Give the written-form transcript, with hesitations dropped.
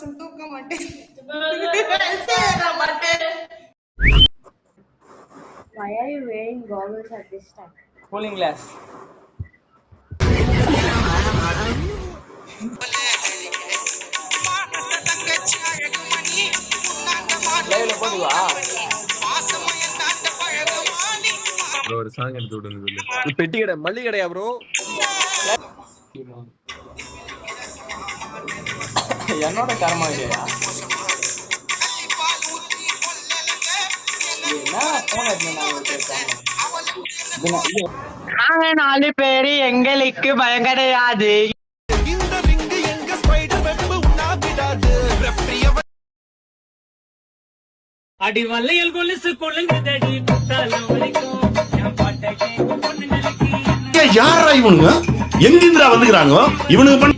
மாசம் தூக்க மாட்டேன். Why are you wearing goggles at this time? Cooling glass. Bro ஒரு சாங் எடுத்து விடுங்க சொல்லு. பெட்டி கடை மல்லிகை கடையா ப்ரோ? என்னோட கர்மா இல்லையா? நாங்க 4 பேரு எங்களுக்கு பயம் கிடையாது. அடி வல்லையல் கொலுசு கொள்ளுங்கதடி குத்தாலம் வரைக்கும் என் பாட்டை கேட்கும் பொண்ணுங்களுக்கு யாரா இவனுங்க? எங்கிந்திரா வந்துக்கிறாங்க இவனுக்கு